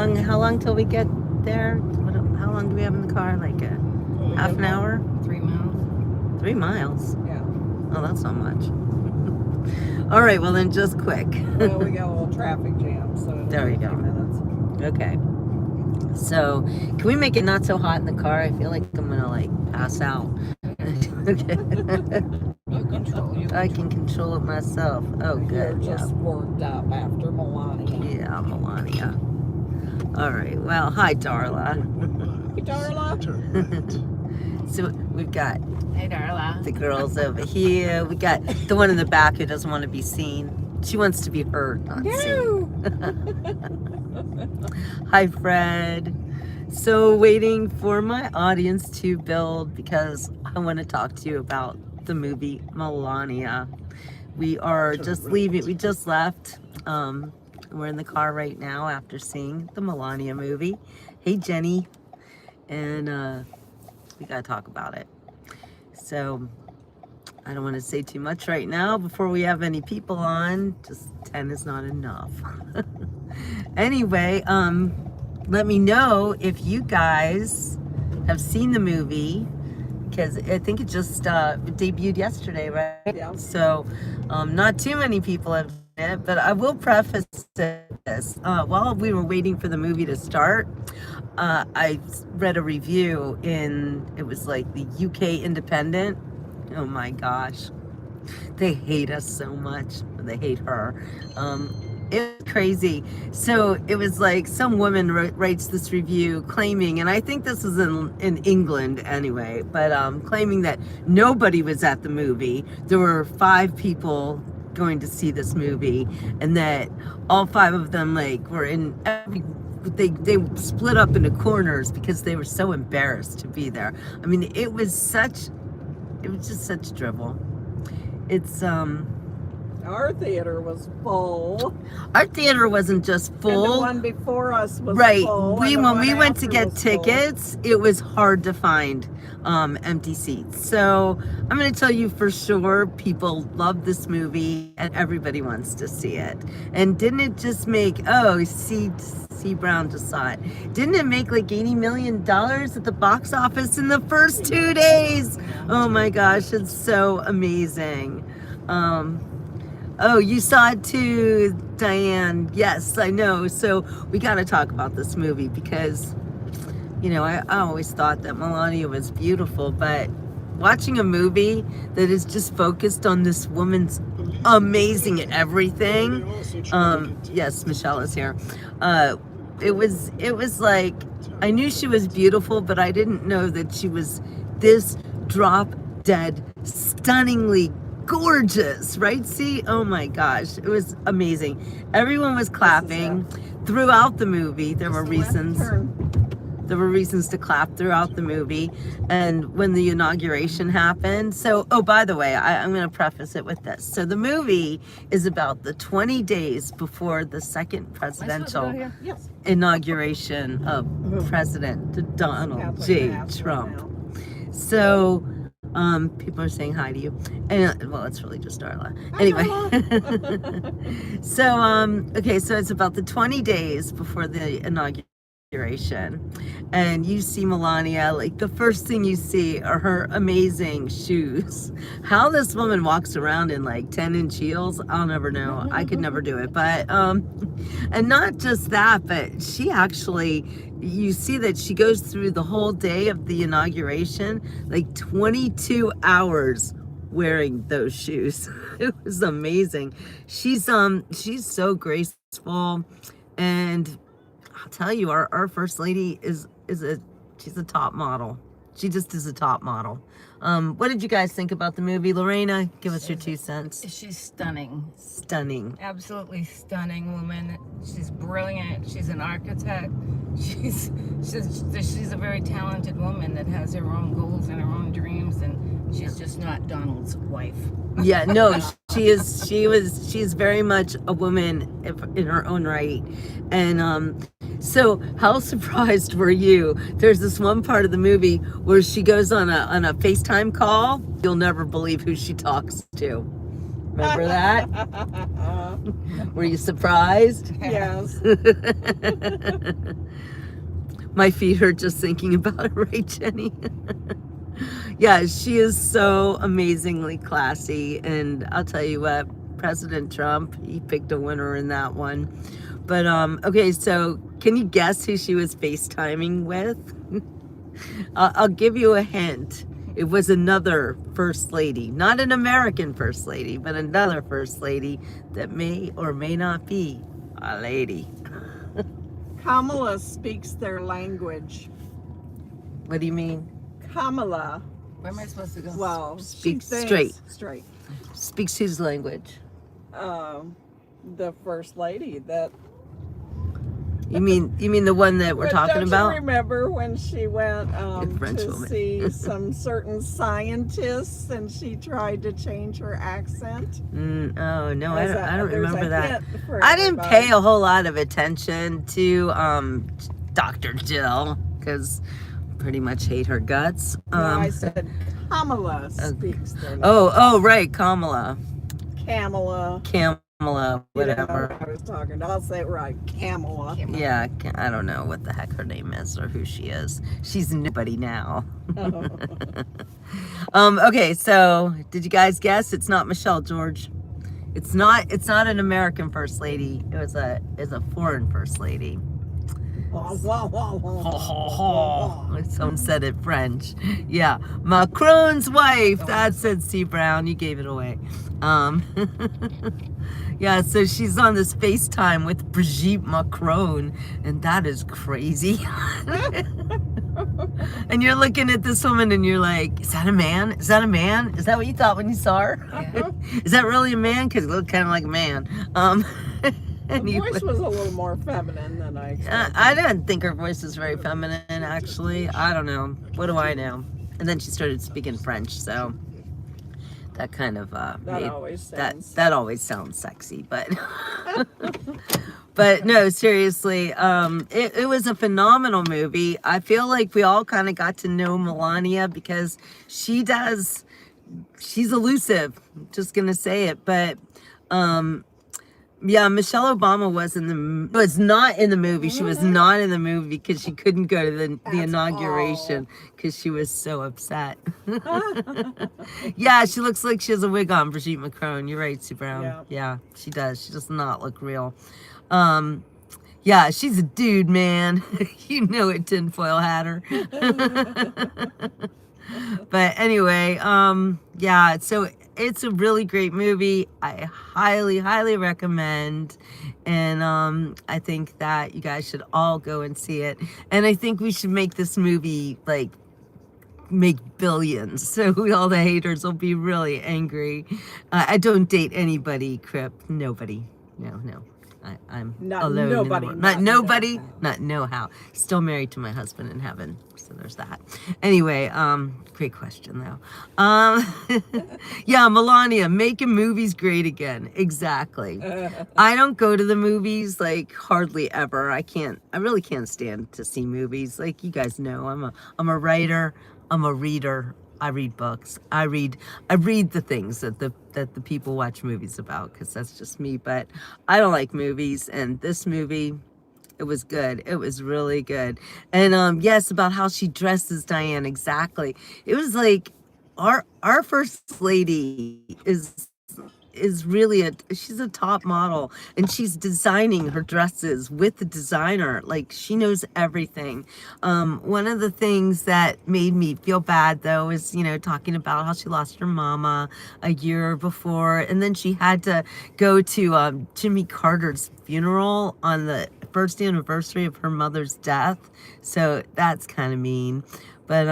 long till we get there? How long do we have in the car? Like half an hour? 3 miles. 3 miles? Yeah. Oh, that's not much. All right, well then just quick. Well, we got a little traffic jam, so There we go. a few minutes. Okay. So, can we make it not so hot in the car? I feel like I'm gonna like pass out. Okay. You control. I can control it myself. Oh, You're good. just worked up after Melania. Yeah, Melania. All right. Well, hi, Darla. Hey, Darla. So we've got Hey, Darla. the girls over here. We got the one in the back who doesn't want to be seen. She wants to be heard, not seen. Hi, Fred. So waiting for my audience to build because I want to talk to you about the movie Melania. We are just leaving. We just left. We're in the car right now after seeing the Melania movie. Hey, Jenny. And we got to talk about it. So I don't want to say too much right now before we have any people on. Just 10 is not enough. Anyway, let me know if you guys have seen the movie, because I think it just debuted yesterday, right? Yeah. So not too many people have seen it, but I will preface this. While we were waiting for the movie to start, I read a review it was like the UK Independent. Oh my gosh. They hate us so much. They hate her. It was crazy. So it was like some woman writes this review claiming, and I think this is in England anyway, but claiming that nobody was at the movie. There were 5 people going to see this movie, and that all 5 of them like were in they split up into corners because they were so embarrassed to be there. I mean, it was just such drivel. It's Our theater was full. Our theater wasn't just full. And the one before us was right. full. When we went to get tickets, it was hard to find empty seats. So I'm going to tell you for sure, people love this movie and everybody wants to see it. And didn't it just make, C. Brown just saw it. Didn't it make like $80 million at the box office in the first 2 days? Oh my gosh, it's so amazing. Oh, you saw it too, Diane. Yes, I know. So we got to talk about this movie because, you know, I always thought that Melania was beautiful, but watching a movie that is just focused on this woman's amazing everything. Yes, Michelle is here. It was like, I knew she was beautiful, but I didn't know that she was this drop dead, stunningly gorgeous, right? See, oh my gosh, it was amazing. Everyone was clapping throughout the movie. There were reasons to clap throughout the movie. And when the inauguration happened, so, oh, by the way, I'm going to preface it with this. So the movie is about the 20 days before the second presidential inauguration of President Donald J. Trump. So people are saying hi to you, and well, it's really just Darla. Anyway, so okay, so it's about the 20 days before the inauguration, and you see Melania. Like the first thing you see are her amazing shoes. How this woman walks around in like 10-inch heels, I'll never know. I could never do it. But and not just that, but she actually, you see that she goes through the whole day of the inauguration, like 22 hours wearing those shoes. It was amazing. She's so graceful, and I'll tell you, our first lady she's a top model. She just is a top model. What did you guys think about the movie? Lorena, give us your 2 cents. She's stunning. Stunning. Absolutely stunning woman. She's brilliant. She's an architect. She's a very talented woman that has her own goals and her own dreams, and she's just not Donald's wife. Yeah, no, she's very much a woman in her own right. And so how surprised were you? There's this one part of the movie where she goes on a FaceTime call. You'll never believe who she talks to. Remember that? Were you surprised? Yes. My feet hurt just thinking about it, right, Jenny? Yeah, she is so amazingly classy. And I'll tell you what, President Trump, he picked a winner in that one. But, okay, so can you guess who she was FaceTiming with? I'll give you a hint. It was another first lady, not an American first lady, but another first lady that may or may not be a lady. Kamala speaks their language. What do you mean? Kamala, Where am I supposed to go? well, Speak she thinks straight. Straight. Speaks whose language? The first lady that. You mean the one that we're But talking don't about? You remember when she went French to woman. see some certain scientists and she tried to change her accent? Oh no, I don't There's remember a that. hint for I didn't everybody. pay a whole lot of attention to Dr. Jill because pretty much hate her guts. No, I said Kamala speaks their language. Oh right, Kamala, Kamala. whatever. You know what I was talking. I'll say it right. Kamala. Yeah, I don't know what the heck her name is or who she is. She's nobody now. Okay, so did you guys guess? It's not Michelle George. It's not an American first lady. It's a foreign first lady. Someone said it French. Yeah, Macron's wife. That's it. C. Brown, you gave it away. Yeah, so she's on this FaceTime with Brigitte Macron, and that is crazy. And you're looking at this woman and you're like, is that a man? Is that a man? Is that what you thought when you saw her? Yeah. Is that really a man? Because it looked kind of like a man. The voice was a little more feminine than I expected. I didn't think her voice was very feminine, actually. I don't know. What do I know? And then she started speaking French, so that kind of that always sounds sexy, but but no, seriously, it was a phenomenal movie. I feel like we all kind of got to know Melania because she's elusive. I'm just gonna say it, but yeah, Michelle Obama was not in the movie. She was not in the movie because she couldn't go to the inauguration because she was so upset. Yeah, she looks like she has a wig on, Brigitte Macron. You're right, Sue Brown. Yeah, she does. She does not look real. Yeah, she's a dude, man. You know it, tinfoil hatter. But anyway, yeah, so it's a really great movie. I highly recommend. And I think that you guys should all go and see it. And I think we should make this movie like make billions. So all the haters will be really angry. I don't date anybody, Crip. Nobody. No. I'm Not alone. nobody, Not nobody. Not know how. Still married to my husband in heaven. So there's that. Anyway, great question though. Yeah, Melania, making movies great again. Exactly. I don't go to the movies like hardly ever. I really can't stand to see movies. Like you guys know, I'm a writer. I'm a reader. I read books. I read the things that the people watch movies about because that's just me. But I don't like movies, and this movie, it was good. It was really good. And yes, about how she dresses Diane. Exactly. It was like our first lady is really she's a top model, and she's designing her dresses with the designer. Like she knows everything. One of the things that made me feel bad though is, talking about how she lost her mama a year before, and then she had to go to Jimmy Carter's funeral on the first anniversary of her mother's death. So that's kind of mean. But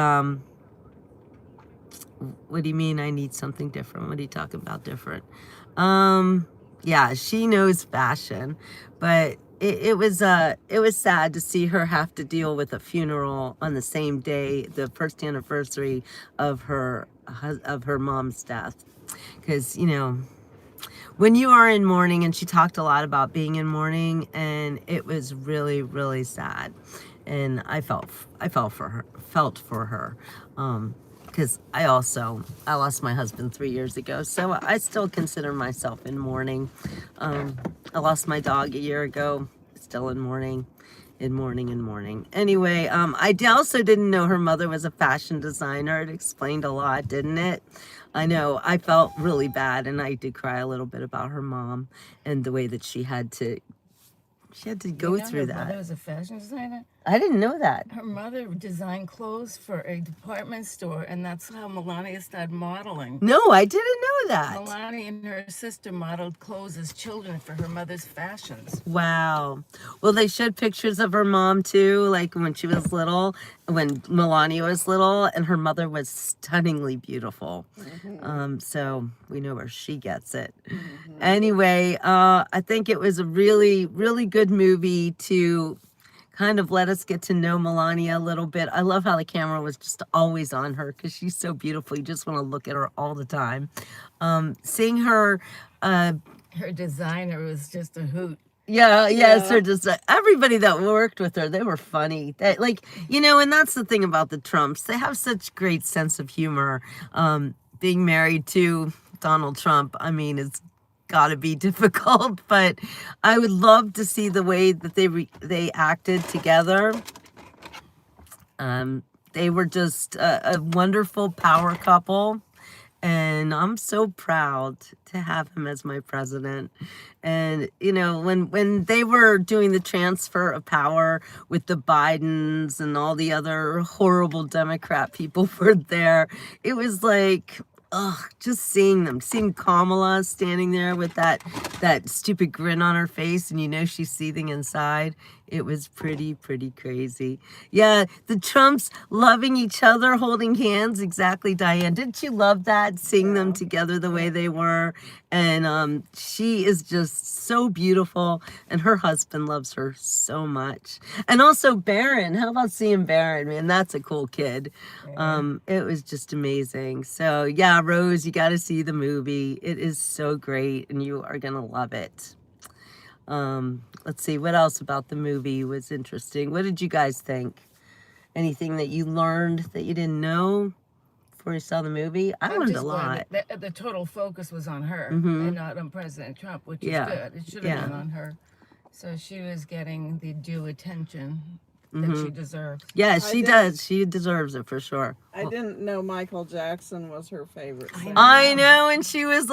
what do you mean I need something different? What are you talking about different? Yeah, she knows fashion, but it was sad to see her have to deal with a funeral on the same day, the first anniversary of her mom's death. Because, when you are in mourning, and she talked a lot about being in mourning, and it was really, really sad. And I felt for her. because I lost my husband 3 years ago, so I still consider myself in mourning. I lost my dog a year ago, still in mourning. Anyway, I also didn't know her mother was a fashion designer. It explained a lot, didn't it? I know. I felt really bad, and I did cry a little bit about her mom and the way that she had to go through Her mother that. was a fashion designer. I didn't know that. Her mother designed clothes for a department store, and that's how Melania started modeling. No, I didn't know that. Melania and her sister modeled clothes as children for her mother's fashions. Wow. Well, they showed pictures of her mom too, like when she was little, when Melania was little, and her mother was stunningly beautiful. So we know where she gets it. Anyway, I think it was a really, really good movie to kind of let us get to know Melania a little bit. I love how the camera was just always on her because she's so beautiful. You just want to look at her all the time. Seeing her, Her designer was just a hoot. yes, her just everybody that worked with her, they were funny. That, like, and that's the thing about the Trumps. They have such great sense of humor. Being married to Donald Trump, I mean, it's got to be difficult, but I would love to see the way that they acted together. They were just a wonderful power couple, and I'm so proud to have him as my president. And when they were doing the transfer of power with the Bidens and all the other horrible Democrat people were there, it was like, just seeing Kamala standing there with that stupid grin on her face, and she's seething inside. It was pretty crazy. Yeah, the Trumps loving each other, holding hands. Exactly, Diane. Didn't you love that? Seeing them together the way they were. And she is just so beautiful, and her husband loves her so much. And also Barron. How about seeing Barron? Man, that's a cool kid. It was just amazing. So yeah, Rose, you got to see the movie. It is so great, and you are gonna love it. Let's see, what else about the movie was interesting? What did you guys think? Anything that you learned that you didn't know before you saw the movie? I learned a lot. The total focus was on her and not on President Trump, which is good. It should have been on her. So she was getting the due attention that she deserves. Yeah, she does. She deserves it for sure. I didn't know Michael Jackson was her favorite singer. I know, and she was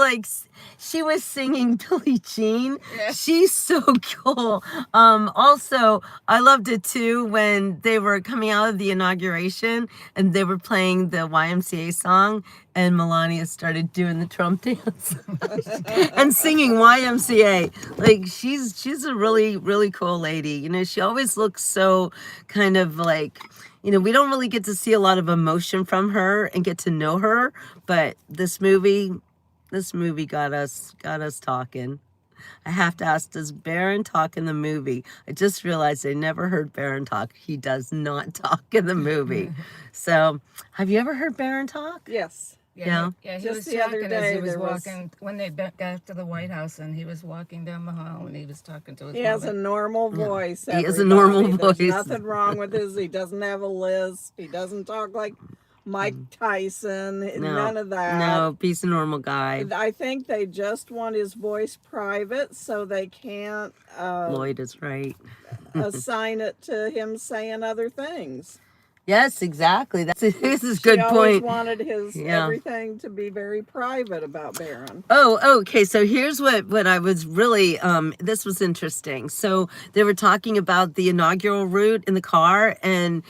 singing Billie Jean. Yeah. She's so cool. Also, I loved it too when they were coming out of the inauguration and they were playing the YMCA song, and Melania started doing the Trump dance and singing YMCA. Like she's a really cool lady. She always looks so kind of like, we don't really get to see a lot of emotion from her and get to know her, but this movie got us talking. I have to ask, does Barron talk in the movie? I just realized I never heard Barron talk. He does not talk in the movie. So, have you ever heard Barron talk? Yes. Yeah. He Just was the other talking as day, he was there was- walking when they got to the White House, and he was walking down the hall, and he was talking to his He has a mother. normal voice. He has a normal everybody. There's voice. nothing wrong with his. He doesn't have a lisp. He doesn't talk like Mike Tyson. None of that. No, he's a normal guy. I think they just want his voice private so they can't Lloyd is right. assign it to him saying other things. Yes, exactly. This is a She good always point. wanted his Yeah. everything to be very private about Barron. Oh, okay. So here's what I was really, this was interesting. So they were talking about the inaugural route in the car, and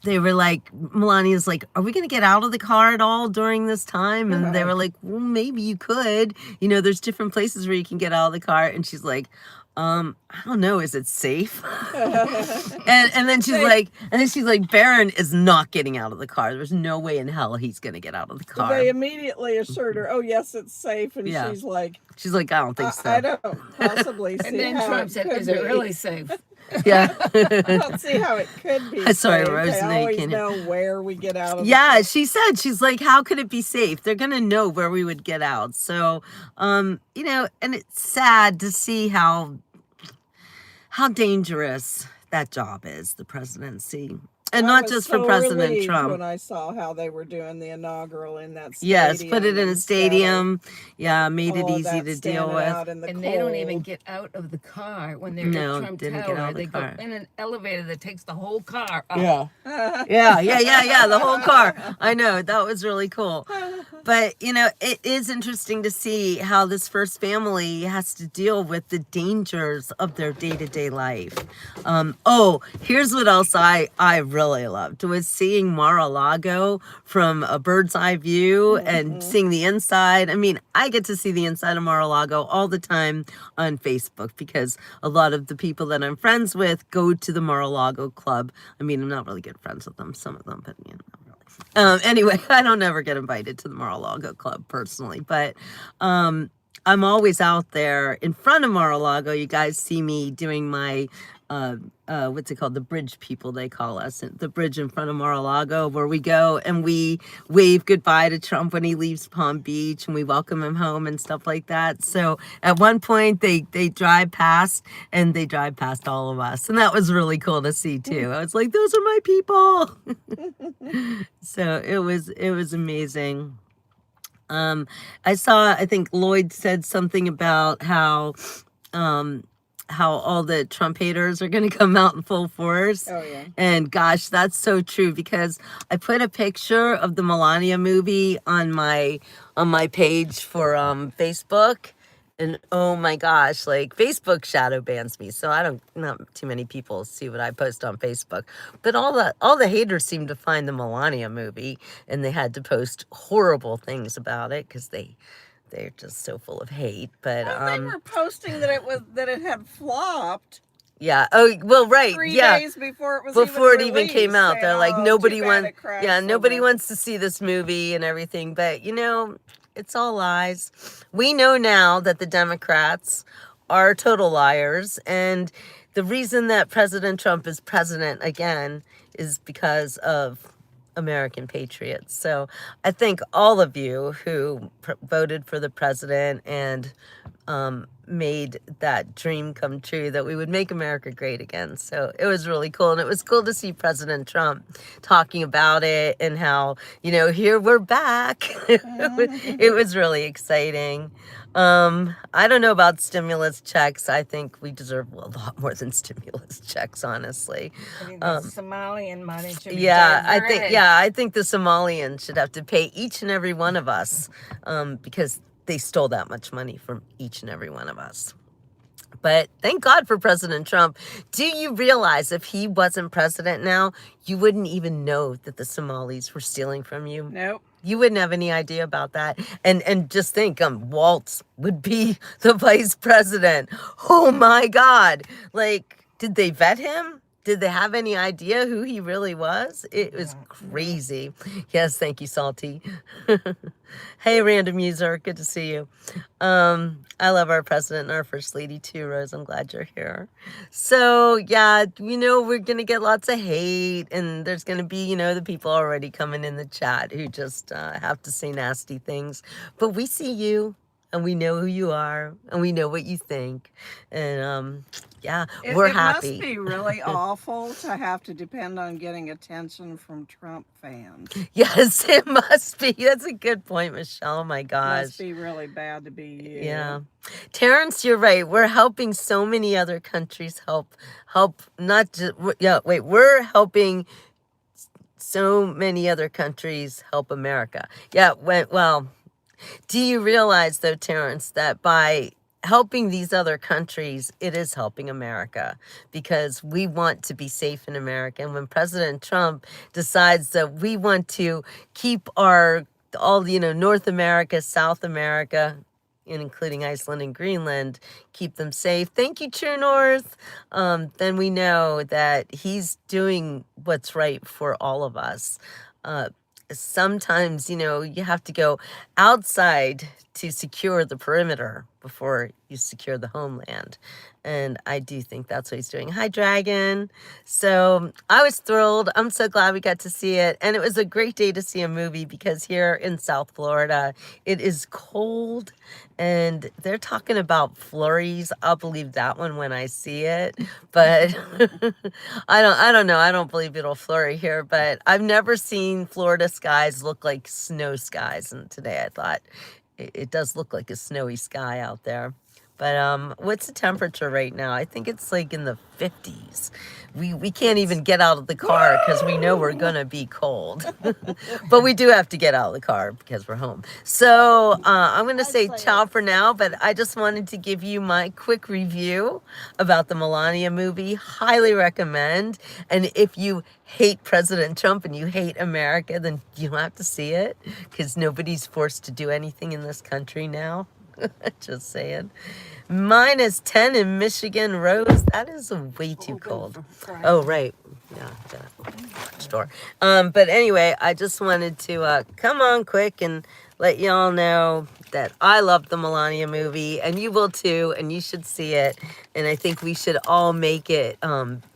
they were like, Melania's like, are we going to get out of the car at all during this time? And they were like, well, maybe you could. There's different places where you can get out of the car. And she's like, I don't know, is it safe? and then she's like, Barron is not getting out of the car. There's no way in hell he's gonna get out of the car. They immediately assured her, "Oh yes, it's safe," and Yeah. she's like, I don't think so. I don't possibly see And then how Trump it said, could "Is it be." really safe?" Yeah. I don't see how it could be. Sorry, safe. Rose, They no, you always can't. know where we get out of. Yeah, she's like, how could it be safe? They're gonna know where we would get out. So, and it's sad to see how dangerous that job is, the presidency. And I not was just so for President relieved Trump. when I saw how they were doing the inaugural in that Yes, stadium. put it in a instead of stadium. Yeah, made it all of easy that to deal standing with. out in the And cold. they don't even get out of the car when they're No, at Trump didn't get out Tower. of the They car. go in an elevator that takes the whole car up. Yeah. Yeah, the whole car. I know, that was really cool. But, you know, it is interesting to see how this first family has to deal with the dangers of their day-to-day life. Here's what else I really loved, was seeing Mar-a-Lago from a bird's eye view and seeing the inside. I mean, I get to see the inside of Mar-a-Lago all the time on Facebook because a lot of the people that I'm friends with go to the Mar-a-Lago club. I mean, I'm not really good friends with them, some of them, but you know, not really. Anyway, I don't ever get invited to the Mar-a-Lago club personally, but I'm always out there in front of Mar-a-Lago. You guys see me doing my what's it called? The bridge people, they call us. The bridge in front of Mar-a-Lago, where we go and we wave goodbye to Trump when he leaves Palm Beach and we welcome him home and stuff like that. So at one point they drive past and they drive past all of us. And that was really cool to see too. I was like, those are my people. So it was amazing. I think Lloyd said something about how all the Trump haters are going to come out in full force. Oh, yeah. And gosh, that's so true, because I put a picture of the Melania movie on my page for Facebook. And oh my gosh, like Facebook shadow bans me. So not too many people see what I post on Facebook. But all the haters seem to find the Melania movie, and they had to post horrible things about it because they're just so full of hate. But Well, they were posting that it had flopped yeah. Oh, well, right. 3 Yeah. days before it was Before it even even came released, out, saying, they're like, "Oh, nobody too bad wants. it crashed Yeah, so nobody much." wants to see this movie and everything. But you know, it's all lies. We know now that the Democrats are total liars, and the reason that President Trump is president again is because of American patriots. So I thank all of you who voted for the president and made that dream come true, that we would make America great again. So it was really cool. And it was cool to see President Trump talking about it and how, you know, here we're back. It was really exciting. I don't know about stimulus checks. I think we deserve a lot more than stimulus checks, honestly. I think the Somalian money should be Yeah, diverted. I think the Somalians should have to pay each and every one of us, because they stole that much money from each and every one of us. But thank God for President Trump. Do you realize if he wasn't president now, you wouldn't even know that the Somalis were stealing from you? Nope. You wouldn't have any idea about that. And just think, Waltz would be the vice president. Oh my God. Like, did they vet him? Did they have any idea who he really was? It was crazy. Yes, thank you, Salty. Hey, random user, good to see you. I love our president and our first lady too, Rose. I'm glad you're here. So yeah, you know, we're gonna get lots of hate, and there's gonna be, you know, the people already coming in the chat who just have to say nasty things. But we see you, and we know who you are, and we know what you think, and yeah, we're happy. It must be really awful to have to depend on getting attention from Trump fans. Yes, it must be. That's a good point, Michelle. Oh my gosh. Must be really bad to be you. Yeah. Terrence, you're right. We're helping so many other countries help not just, we're helping so many other countries help America. Yeah, well, do you realize though, Terrence, that by helping these other countries, it is helping America, because we want to be safe in America. And when President Trump decides that we want to keep North America, South America, including Iceland and Greenland, keep them safe. Thank you, True North. Then we know that he's doing what's right for all of us. Sometimes, you know, you have to go outside to secure the perimeter, before you secure the homeland. And I do think that's what he's doing. Hi, Dragon. So I was thrilled. I'm so glad we got to see it. And it was a great day to see a movie because here in South Florida, it is cold and they're talking about flurries. I'll believe that one when I see it. But I don't know. I don't believe it'll flurry here, but I've never seen Florida skies look like snow skies. And today I thought it does look like a snowy sky out there. But what's the temperature right now? I think it's like in the 50s. We can't even get out of the car because we know we're gonna be cold. But we do have to get out of the car because we're home. So I'm gonna say ciao for now, but I just wanted to give you my quick review about the Melania movie. Highly recommend. And if you hate President Trump and you hate America, then you don't have to see it because nobody's forced to do anything in this country now. Just saying. -10 in Michigan, Rose. That is way too cold. Oh, right. Yeah, the store. But anyway, I just wanted to come on quick and let y'all know that I love the Melania movie, and you will too, and you should see it. And I think we should all make it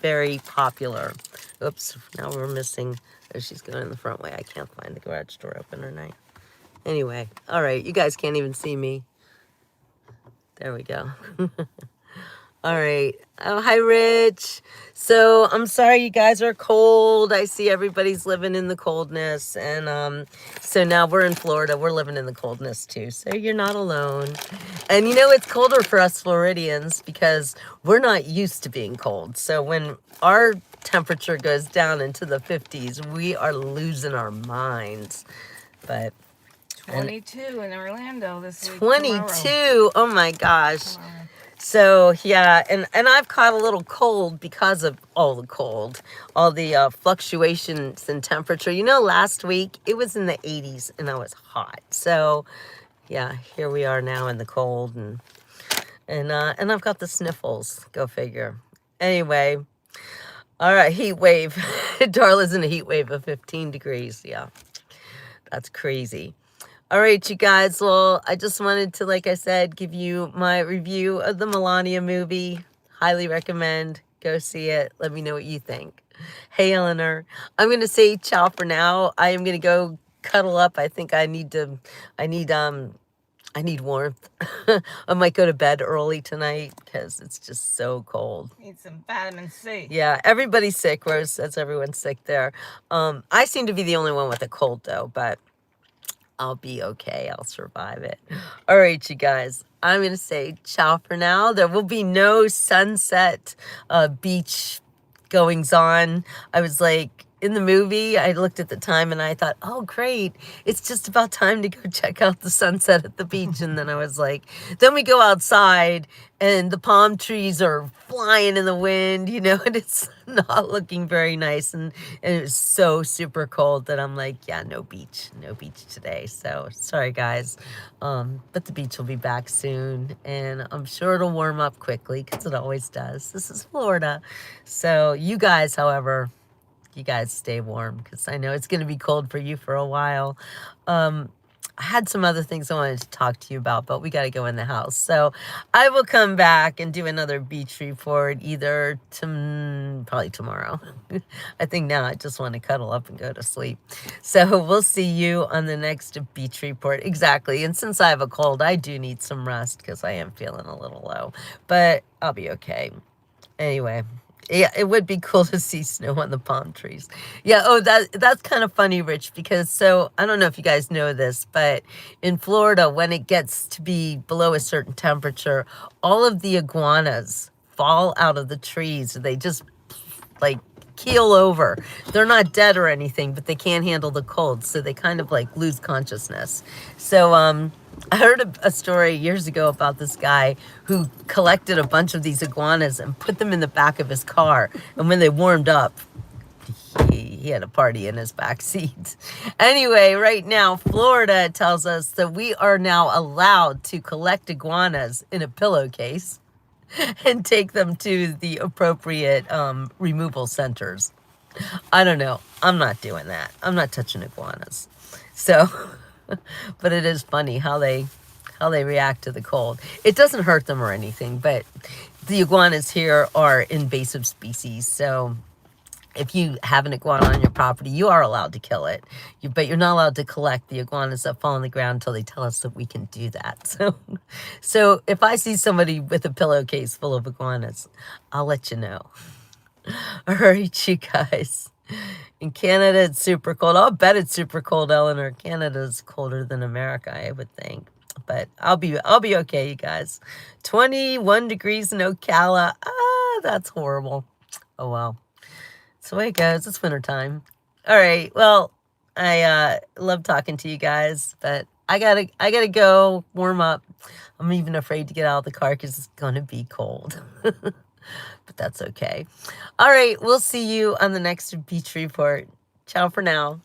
very popular. Oops, now we're missing. Oh, she's going in the front way. I can't find the garage door opener night. Anyway, all right, you guys can't even see me. There we go. All right. Oh, hi, Rich. So I'm sorry you guys are cold. I see everybody's living in the coldness. And so now we're in Florida. We're living in the coldness too. So you're not alone. And you know, it's colder for us Floridians because we're not used to being cold. So when our temperature goes down into the 50s, we are losing our minds. But 22 in Orlando this week. 22. Oh my gosh. So yeah, and I've caught a little cold because of all the cold, all the fluctuations in temperature. You know, last week it was in the 80s and I was hot. So yeah, here we are now in the cold, and I've got the sniffles. Go figure. Anyway, all right, heat wave. Darla's in a heat wave of 15 degrees. Yeah, that's crazy. All right, you guys. Well, I just wanted to, like I said, give you my review of the Melania movie. Highly recommend. Go see it. Let me know what you think. Hey, Eleanor. I'm going to say ciao for now. I am going to go cuddle up. I think I need warmth. I might go to bed early tonight because it's just so cold. Need some vitamin C. Yeah, everybody's sick. Rose says everyone's sick there. I seem to be the only one with a cold, though, but I'll be okay. I'll survive it. All right, you guys. I'm going to say ciao for now. There will be no sunset beach goings on. I was like, in the movie, I looked at the time and I thought, oh, great. It's just about time to go check out the sunset at the beach. And then I was like, then we go outside and the palm trees are flying in the wind, you know, and it's not looking very nice. And it was so super cold that I'm like, yeah, no beach today. So sorry, guys. But the beach will be back soon. And I'm sure it'll warm up quickly because it always does. This is Florida. So you guys, however, you guys stay warm because I know it's going to be cold for you for a while. I had some other things I wanted to talk to you about, but we got to go in the house. So I will come back and do another beach report either probably tomorrow. I think now I just want to cuddle up and go to sleep. So we'll see you on the next beach report. Exactly. And since I have a cold, I do need some rest because I am feeling a little low, but I'll be okay. Anyway. Yeah, it would be cool to see snow on the palm trees. Yeah, oh, that's kind of funny, Rich, because so I don't know if you guys know this, but in Florida, when it gets to be below a certain temperature, all of the iguanas fall out of the trees. They just like keel over. They're not dead or anything, but they can't handle the cold, so they kind of like lose consciousness. So I heard a story years ago about this guy who collected a bunch of these iguanas and put them in the back of his car. And when they warmed up, he had a party in his back seat. Anyway, right now, Florida tells us that we are now allowed to collect iguanas in a pillowcase and take them to the appropriate removal centers. I don't know. I'm not doing that. I'm not touching iguanas. So... but it is funny how they how they react to the cold. It doesn't hurt them or anything, but the iguanas here are invasive species, so if you have an iguana on your property, you are allowed to kill it. But you're not allowed to collect the iguanas that fall on the ground until they tell us that we can do that. So if I see somebody with a pillowcase full of iguanas, I'll let you know. All right, you guys. In Canada, it's super cold. I'll bet it's super cold, Eleanor. Canada's colder than America, I would think. But I'll be okay, you guys. 21 degrees in Ocala. Ah, that's horrible. Oh, well. That's the way it goes. It's wintertime. All right. Well, I love talking to you guys, but I gotta go warm up. I'm even afraid to get out of the car because it's gonna be cold. But that's okay. All right. We'll see you on the next beach report. Ciao for now.